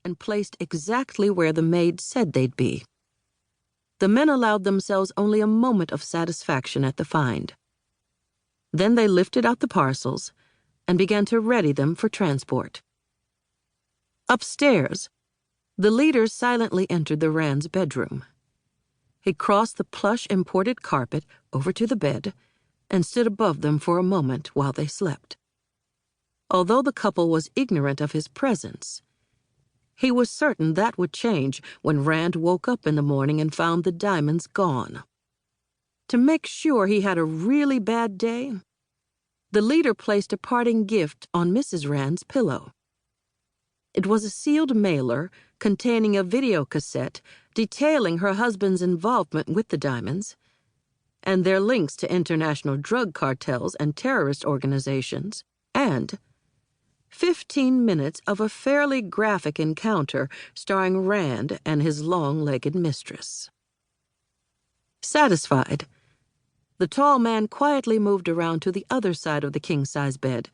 and placed exactly where the maid said they'd be. The men allowed themselves only a moment of satisfaction at the find. Then they lifted out the parcels and began to ready them for transport. Upstairs, the leader silently entered the Rand's bedroom. He crossed the plush imported carpet over to the bed and stood above them for a moment while they slept. Although the couple was ignorant of his presence, he was certain that would change when Rand woke up in the morning and found the diamonds gone. To make sure he had a really bad day, the leader placed a parting gift on Mrs. Rand's pillow. It was a sealed mailer containing a videocassette detailing her husband's involvement with the diamonds and their links to international drug cartels and terrorist organizations, and 15 minutes of a fairly graphic encounter starring Rand and his long-legged mistress. Satisfied, the tall man quietly moved around to the other side of the king-size bed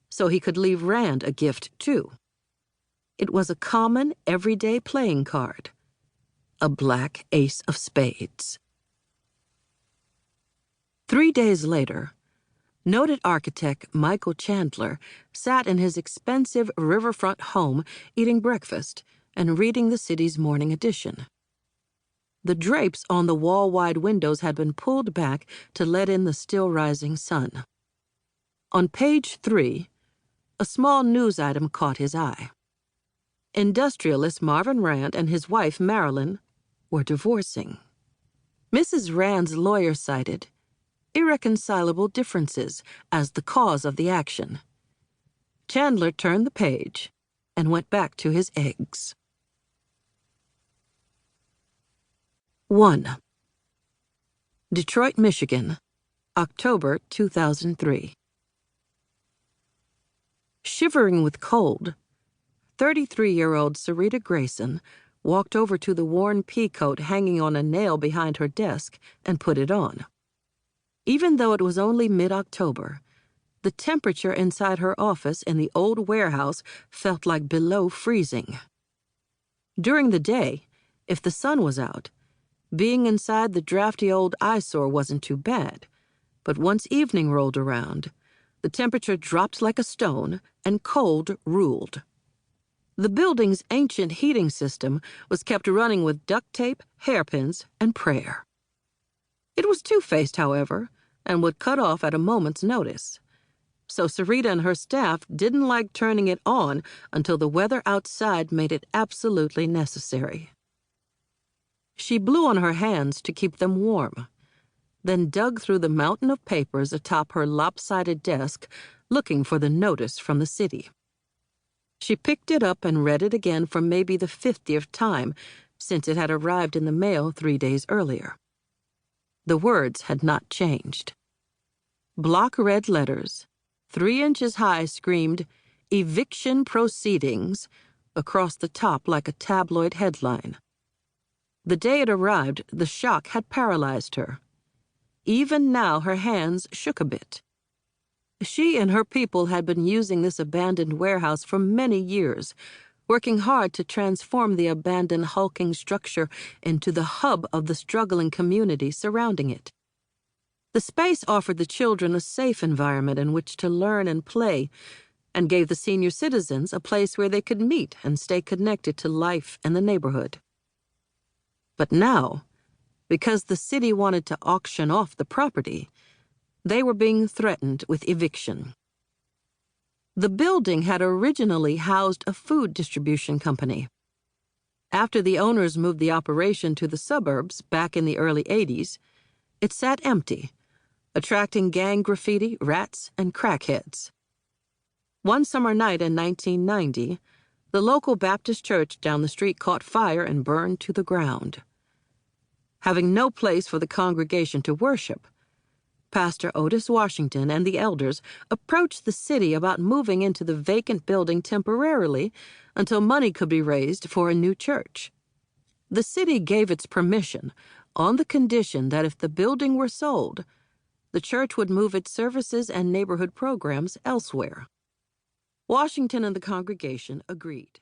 so he could leave Rand a gift, too. It was a common, everyday playing card, a black ace of spades. 3 days later, noted architect Mykal Chandler sat in his expensive riverfront home eating breakfast and reading the city's morning edition. The drapes on the wall-wide windows had been pulled back to let in the still-rising sun. On page 3, a small news item caught his eye. Industrialist Marvin Rand and his wife Marilyn were divorcing. Mrs. Rand's lawyer cited irreconcilable differences as the cause of the action. Chandler turned the page and went back to his eggs. 1. Detroit, Michigan, October 2003. Shivering with cold, 33-year-old Sarita Grayson walked over to the worn pea coat hanging on a nail behind her desk and put it on. Even though it was only mid-October, the temperature inside her office in the old warehouse felt like below freezing. During the day, if the sun was out, being inside the drafty old eyesore wasn't too bad, but once evening rolled around, the temperature dropped like a stone and cold ruled. The building's ancient heating system was kept running with duct tape, hairpins, and prayer. It was two-faced, however, and would cut off at a moment's notice. So Sarita and her staff didn't like turning it on until the weather outside made it absolutely necessary. She blew on her hands to keep them warm, then dug through the mountain of papers atop her lopsided desk, looking for the notice from the city. She picked it up and read it again for maybe the 50th time, since it had arrived in the mail 3 days earlier. The words had not changed. Block red letters, 3 inches high, screamed, "Eviction Proceedings," across the top like a tabloid headline. The day it arrived, the shock had paralyzed her. Even now, her hands shook a bit. She and her people had been using this abandoned warehouse for many years, working hard to transform the abandoned hulking structure into the hub of the struggling community surrounding it. The space offered the children a safe environment in which to learn and play, and gave the senior citizens a place where they could meet and stay connected to life and the neighborhood. But now, because the city wanted to auction off the property, they were being threatened with eviction. The building had originally housed a food distribution company. After the owners moved the operation to the suburbs back in the early 80s, it sat empty, attracting gang graffiti, rats, and crackheads. One summer night in 1990, the local Baptist church down the street caught fire and burned to the ground. Having no place for the congregation to worship, Pastor Otis Washington and the elders approached the city about moving into the vacant building temporarily until money could be raised for a new church. The city gave its permission on the condition that if the building were sold, the church would move its services and neighborhood programs elsewhere. Washington and the congregation agreed.